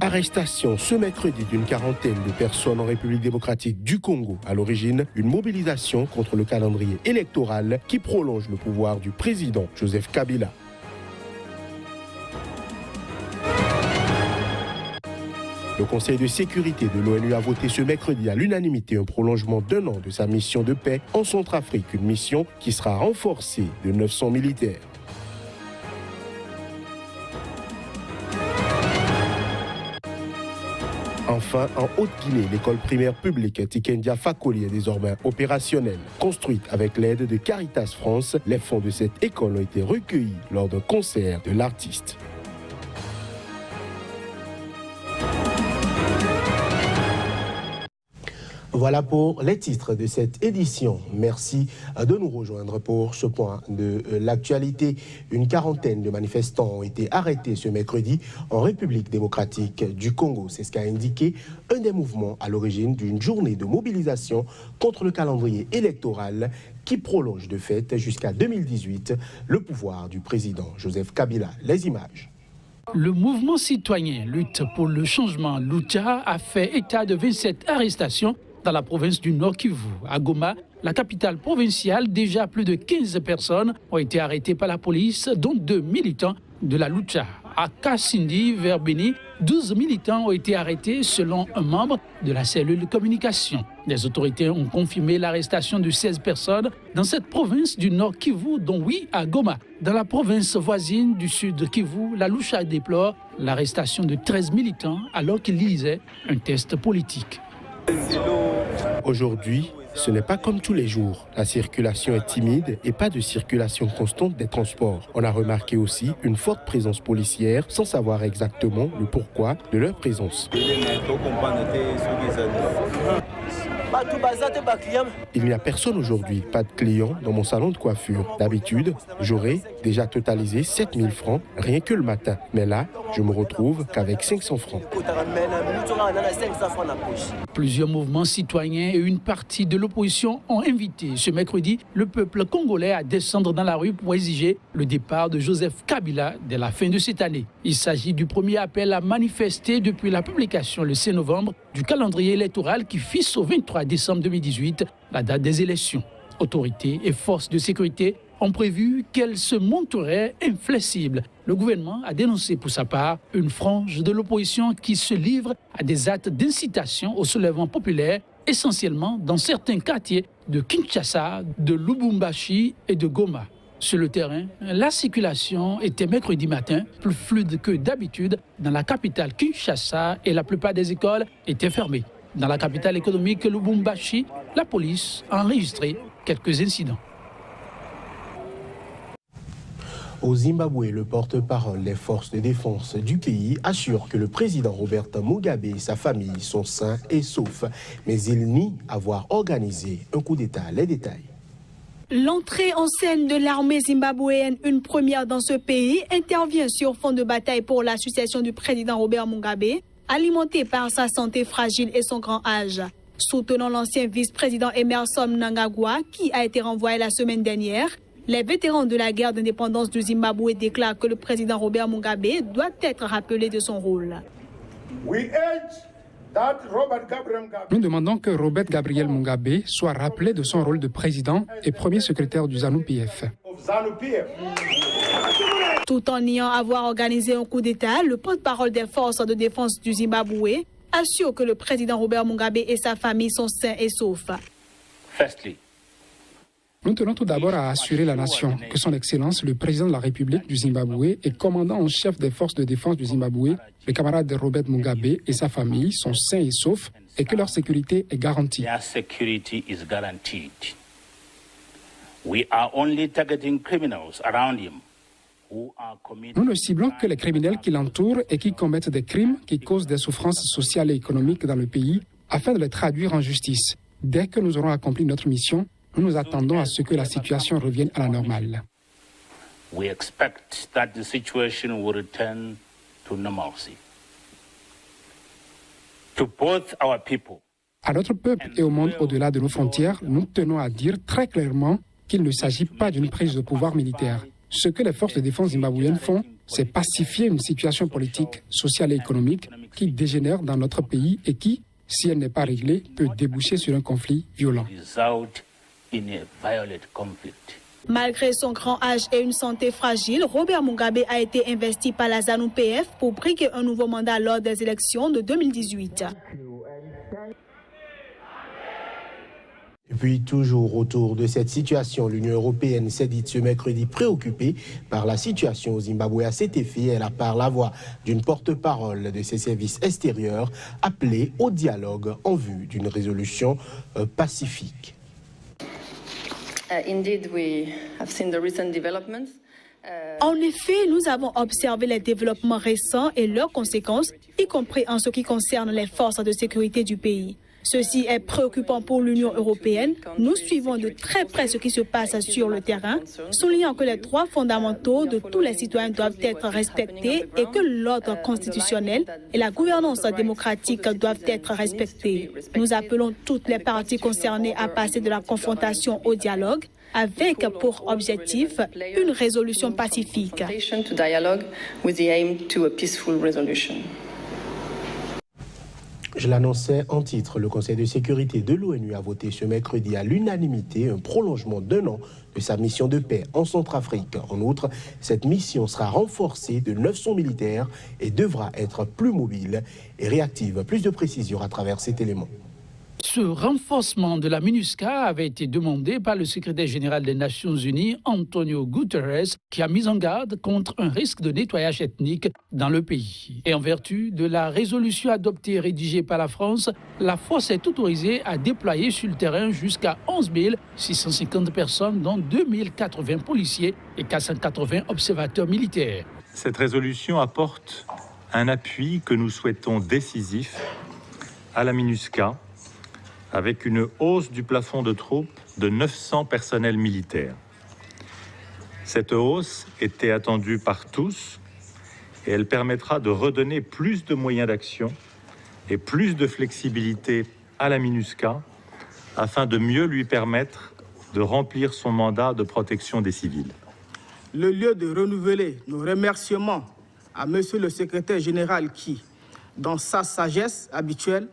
Arrestation ce mercredi d'une quarantaine de personnes en République démocratique du Congo. À l'origine, une mobilisation contre le calendrier électoral qui prolonge le pouvoir du président Joseph Kabila. Le Conseil de sécurité de l'ONU a voté ce mercredi à l'unanimité un prolongement d'1 an de sa mission de paix en Centrafrique, une mission qui sera renforcée de 900 militaires. Enfin, en Haute-Guinée, l'école primaire publique Tikendia Fakoli est désormais opérationnelle. Construite avec l'aide de Caritas France, les fonds de cette école ont été recueillis lors d'un concert de l'artiste. Voilà pour les titres de cette édition. Merci de nous rejoindre pour ce point de l'actualité. Une quarantaine de manifestants ont été arrêtés ce mercredi en République démocratique du Congo. C'est ce qu'a indiqué un des mouvements à l'origine d'une journée de mobilisation contre le calendrier électoral qui prolonge de fait jusqu'à 2018 le pouvoir du président Joseph Kabila. Les images. Le mouvement citoyen Lutte pour le changement Lucha a fait état de 27 arrestations dans la province du Nord Kivu. À Goma, la capitale provinciale, déjà plus de 15 personnes ont été arrêtées par la police, dont 2 militants de la Lucha. À Kassindi, vers Beni, 12 militants ont été arrêtés selon un membre de la cellule de communication. Les autorités ont confirmé l'arrestation de 16 personnes dans cette province du Nord Kivu, dont 8 à Goma. Dans la province voisine du Sud Kivu, la Lucha déplore l'arrestation de 13 militants alors qu'ils lisaient un test politique. Aujourd'hui, ce n'est pas comme tous les jours. La circulation est timide et pas de circulation constante des transports. On a remarqué aussi une forte présence policière sans savoir exactement le pourquoi de leur présence. Il n'y a personne aujourd'hui, pas de clients dans mon salon de coiffure. D'habitude, j'aurais déjà totalisé 7 000 francs rien que le matin. Mais là, je me retrouve qu'avec 500 francs. Plusieurs mouvements citoyens et une partie de l'opposition ont invité ce mercredi le peuple congolais à descendre dans la rue pour exiger le départ de Joseph Kabila dès la fin de cette année. Il s'agit du premier appel à manifester depuis la publication le 6 novembre du calendrier électoral qui fixe au 23 décembre 2018 la date des élections. Autorités et forces de sécurité ont prévu qu'elles se montreraient inflexibles. Le gouvernement a dénoncé pour sa part une frange de l'opposition qui se livre à des actes d'incitation au soulèvement populaire, essentiellement dans certains quartiers de Kinshasa, de Lubumbashi et de Goma. Sur le terrain, la circulation était mercredi matin plus fluide que d'habitude dans la capitale Kinshasa et la plupart des écoles étaient fermées. Dans la capitale économique Lubumbashi, la police a enregistré quelques incidents. Au Zimbabwe, le porte-parole des forces de défense du pays assure que le président Robert Mugabe et sa famille sont sains et saufs, mais il nie avoir organisé un coup d'État. Les détails. L'entrée en scène de l'armée zimbabwéenne, une première dans ce pays, intervient sur fond de bataille pour la succession du président Robert Mugabe, alimentée par sa santé fragile et son grand âge. Soutenant l'ancien vice-président Emmerson Mnangagwa, qui a été renvoyé la semaine dernière, les vétérans de la guerre d'indépendance du Zimbabwe déclarent que le président Robert Mugabe doit être rappelé de son rôle. Nous demandons que Robert Gabriel Mugabe soit rappelé de son rôle de président et premier secrétaire du ZANU-PF. Tout en niant avoir organisé un coup d'État, le porte-parole des forces de défense du Zimbabwe assure que le président Robert Mugabe et sa famille sont sains et saufs. Nous tenons tout d'abord à assurer la nation que son Excellence, le président de la République du Zimbabwe et commandant en chef des forces de défense du Zimbabwe, le camarade de Robert Mugabe et sa famille sont sains et saufs et que leur sécurité est garantie. Nous ne ciblons que les criminels qui l'entourent et qui commettent des crimes qui causent des souffrances sociales et économiques dans le pays afin de les traduire en justice. Dès que nous aurons accompli notre mission, nous nous attendons à ce que la situation revienne à la normale. We expect that the situation will return to normalcy. To both our people. À notre peuple et au monde au-delà de nos frontières, nous tenons à dire très clairement qu'il ne s'agit pas d'une prise de pouvoir militaire. Ce que les forces de défense zimbabwéennes font, c'est pacifier une situation politique, sociale et économique qui dégénère dans notre pays et qui, si elle n'est pas réglée, peut déboucher sur un conflit violent. Malgré son grand âge et une santé fragile, Robert Mugabe a été investi par la ZANU-PF pour briguer un nouveau mandat lors des élections de 2018. Et puis, toujours autour de cette situation, l'Union européenne s'est dite ce mercredi préoccupée par la situation au Zimbabwe. À cet effet, elle a par la voix d'une porte-parole de ses services extérieurs appelé au dialogue en vue d'une résolution pacifique. En effet, nous avons observé les développements récents et leurs conséquences, y compris en ce qui concerne les forces de sécurité du pays. Ceci est préoccupant pour l'Union européenne. Nous suivons de très près ce qui se passe sur le terrain, soulignant que les droits fondamentaux de tous les citoyens doivent être respectés et que l'ordre constitutionnel et la gouvernance démocratique doivent être respectés. Nous appelons toutes les parties concernées à passer de la confrontation au dialogue, avec pour objectif une résolution pacifique. Je l'annonçais en titre, le Conseil de sécurité de l'ONU a voté ce mercredi à l'unanimité un prolongement d'1 an de sa mission de paix en Centrafrique. En outre, cette mission sera renforcée de 900 militaires et devra être plus mobile et réactive. Plus de précisions à travers cet élément. Ce renforcement de la MINUSCA avait été demandé par le secrétaire général des Nations Unies, Antonio Guterres, qui a mis en garde contre un risque de nettoyage ethnique dans le pays. Et en vertu de la résolution adoptée et rédigée par la France, la force est autorisée à déployer sur le terrain jusqu'à 11 650 personnes, dont 2080 policiers et 480 observateurs militaires. Cette résolution apporte un appui que nous souhaitons décisif à la MINUSCA, avec une hausse du plafond de troupes de 900 personnels militaires. Cette hausse était attendue par tous et elle permettra de redonner plus de moyens d'action et plus de flexibilité à la MINUSCA afin de mieux lui permettre de remplir son mandat de protection des civils. Le lieu de renouveler nos remerciements à Monsieur le secrétaire général qui, dans sa sagesse habituelle,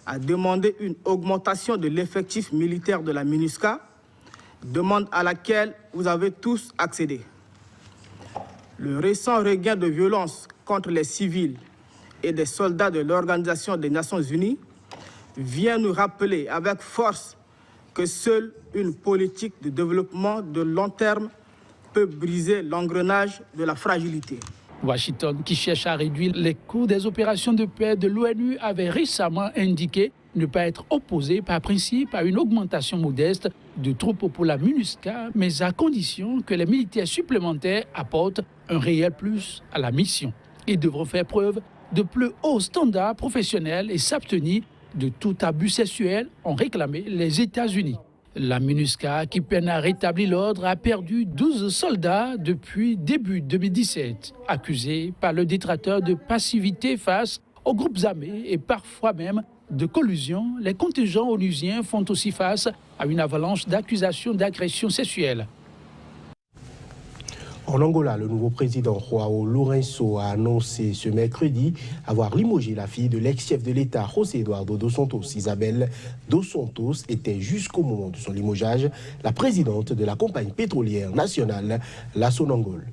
a demandé une augmentation de l'effectif militaire de la MINUSCA, demande à laquelle vous avez tous accédé. Le récent regain de violence contre les civils et des soldats de l'Organisation des Nations Unies vient nous rappeler avec force que seule une politique de développement de long terme peut briser l'engrenage de la fragilité. Washington, qui cherche à réduire les coûts des opérations de paix de l'ONU, avait récemment indiqué ne pas être opposé par principe à une augmentation modeste de troupes pour la MINUSCA, mais à condition que les militaires supplémentaires apportent un réel plus à la mission. Ils devront faire preuve de plus hauts standards professionnels et s'abstenir de tout abus sexuel, ont réclamé les États-Unis. La MINUSCA, qui peine à rétablir l'ordre, a perdu 12 soldats depuis début 2017, accusés par le détracteur de passivité face aux groupes armés et parfois même de collusion. Les contingents onusiens font aussi face à une avalanche d'accusations d'agression sexuelle. En Angola, le nouveau président João Lourenço a annoncé ce mercredi avoir limogé la fille de l'ex-chef de l'État, José Eduardo dos Santos. Isabelle dos Santos était jusqu'au moment de son limogeage la présidente de la compagnie pétrolière nationale, la Sonangol.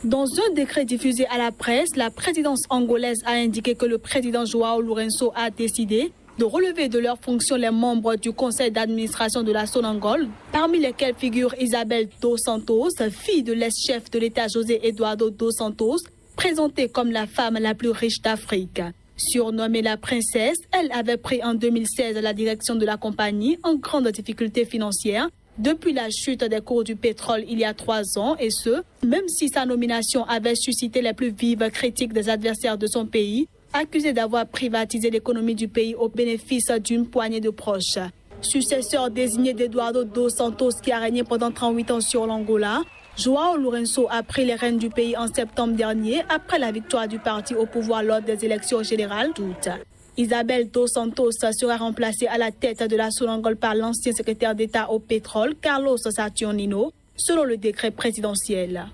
Dans un décret diffusé à la presse, la présidence angolaise a indiqué que le président João Lourenço a décidé de relever de leurs fonctions les membres du conseil d'administration de la Sonangol, parmi lesquels figure Isabelle dos Santos, fille de l'ex-chef de l'État José Eduardo dos Santos, présentée comme la femme la plus riche d'Afrique. Surnommée la princesse, elle avait pris en 2016 la direction de la compagnie en grande difficulté financière depuis la chute des cours du pétrole il y a 3 ans, et ce, même si sa nomination avait suscité les plus vives critiques des adversaires de son pays, accusé d'avoir privatisé l'économie du pays au bénéfice d'une poignée de proches. Successeur désigné d'Eduardo dos Santos, qui a régné pendant 38 ans sur l'Angola, João Lourenço a pris les rênes du pays en septembre dernier après la victoire du parti au pouvoir lors des élections générales d'août. Isabelle dos Santos sera remplacée à la tête de la Sonangol par l'ancien secrétaire d'État au pétrole, Carlos Saturnino, selon le décret présidentiel.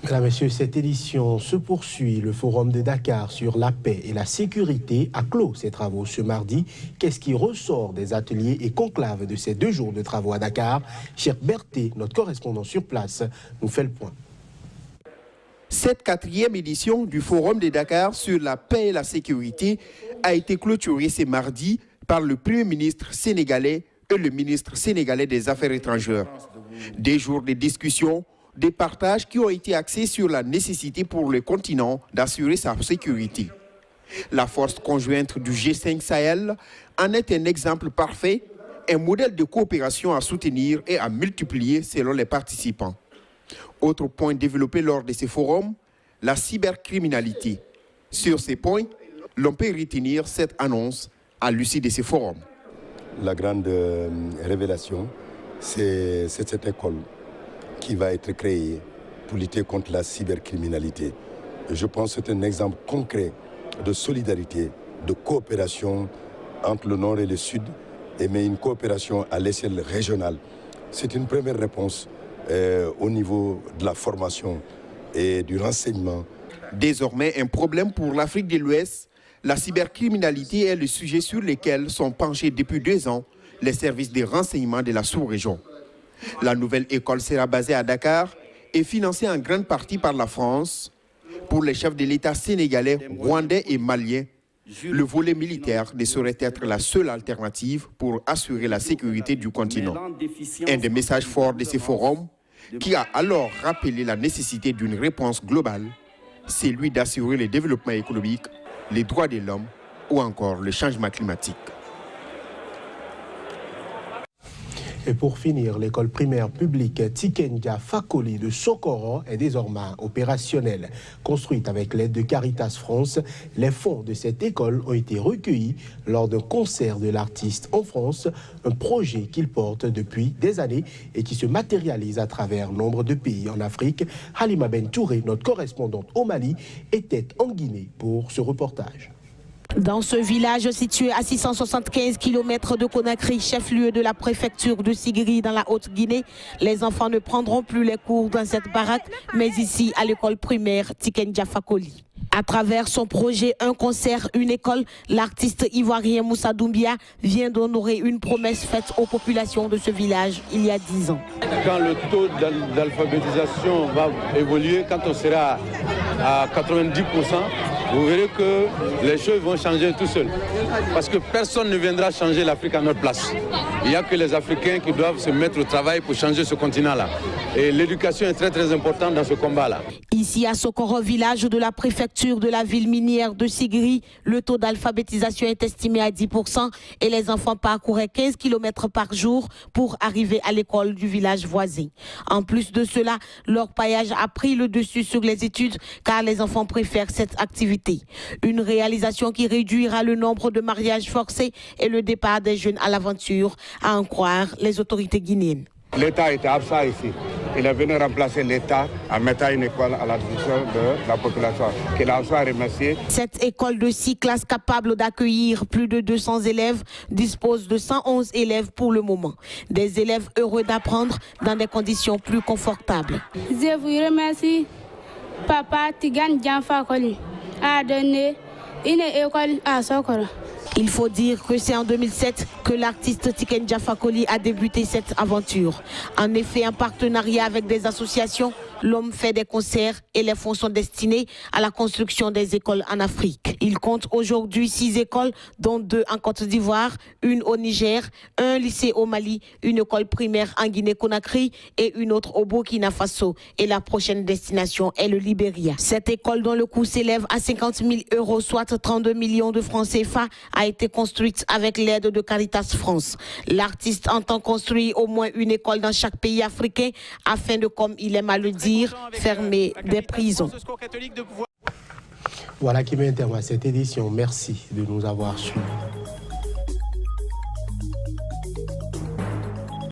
Mesdames, Messieurs, cette édition se poursuit. Le Forum de Dakar sur la paix et la sécurité a clos ses travaux ce mardi. Qu'est-ce qui ressort des ateliers et conclaves de ces 2 jours de travaux à Dakar? Cheikh Berté, notre correspondant sur place, nous fait le point. Cette 4e édition du Forum de Dakar sur la paix et la sécurité a été clôturée ce mardi par le Premier ministre sénégalais et le ministre sénégalais des Affaires étrangères. Des jours de discussions, des partages qui ont été axés sur la nécessité pour le continent d'assurer sa sécurité. La force conjointe du G5 Sahel en est un exemple parfait, un modèle de coopération à soutenir et à multiplier selon les participants. Autre point développé lors de ces forums, la cybercriminalité. Sur ces points, l'on peut retenir cette annonce à l'issue de ces forums. La grande révélation, c'est cette école qui va être créée pour lutter contre la cybercriminalité. Je pense que c'est un exemple concret de solidarité, de coopération entre le Nord et le Sud, mais une coopération à l'échelle régionale. C'est une première réponse au niveau de la formation et du renseignement. Désormais, un problème pour l'Afrique de l'Ouest, la cybercriminalité est le sujet sur lequel sont penchés depuis 2 ans les services de renseignement de la sous-région. La nouvelle école sera basée à Dakar et financée en grande partie par la France. Pour les chefs de l'État sénégalais, rwandais et maliens, le volet militaire ne saurait être la seule alternative pour assurer la sécurité du continent. Un des messages forts de ces forums, qui a alors rappelé la nécessité d'une réponse globale, c'est celui d'assurer le développement économique, les droits de l'homme ou encore le changement climatique. Et pour finir, l'école primaire publique Tikendia Fakoli de Sokoro est désormais opérationnelle. Construite avec l'aide de Caritas France, les fonds de cette école ont été recueillis lors d'un concert de l'artiste en France, un projet qu'il porte depuis des années et qui se matérialise à travers nombre de pays en Afrique. Halima Ben Touré, notre correspondante au Mali, était en Guinée pour ce reportage. Dans ce village situé à 675 km de Conakry, chef-lieu de la préfecture de Sigiri dans la Haute-Guinée, les enfants ne prendront plus les cours dans cette baraque, mais ici à l'école primaire Tikendia Fakoli. À travers son projet Un concert, une école, l'artiste ivoirien Moussa Doumbia vient d'honorer une promesse faite aux populations de ce village il y a 10 ans. Quand le taux d'alphabétisation va évoluer, quand on sera à 90%, vous verrez que les choses vont changer tout seuls. Parce que personne ne viendra changer l'Afrique à notre place. Il n'y a que les Africains qui doivent se mettre au travail pour changer ce continent-là. Et l'éducation est très très importante dans ce combat-là. Ici à Sokoro, village de la préfecture de la ville minière de Sigiri, le taux d'alphabétisation est estimé à 10% et les enfants parcouraient 15 km par jour pour arriver à l'école du village voisin. En plus de cela, leur paillage a pris le dessus sur les études car les enfants préfèrent cette activité. Une réalisation qui réduira le nombre de mariages forcés et le départ des jeunes à l'aventure, à en croire les autorités guinéennes. L'État était absent ici. Il est venu remplacer l'État en mettant une école à la disposition de la population. Qu'il en soit remercié. Cette école de 6 classes capable d'accueillir plus de 200 élèves dispose de 111 élèves pour le moment. Des élèves heureux d'apprendre dans des conditions plus confortables. Je vous remercie, Papa Tikendia Fakoli a donné une école à Sokoro. Il faut dire que c'est en 2007 que l'artiste Tikendia Fakoli a débuté cette aventure. En effet, en partenariat avec des associations, l'homme fait des concerts et les fonds sont destinés à la construction des écoles en Afrique. Il compte aujourd'hui 6 écoles, dont 2 en Côte d'Ivoire, une au Niger, un lycée au Mali, une école primaire en Guinée-Conakry et une autre au Burkina Faso. Et la prochaine destination est le Libéria. Cette école, dont le coût s'élève à 50 000 €, soit 32 millions de francs CFA, a été construite avec l'aide de Caritas France. L'artiste entend construire au moins une école dans chaque pays africain afin de, comme il aime à le dire, fermer des prisons. Voilà qui met un terme à cette édition. Merci de nous avoir suivis.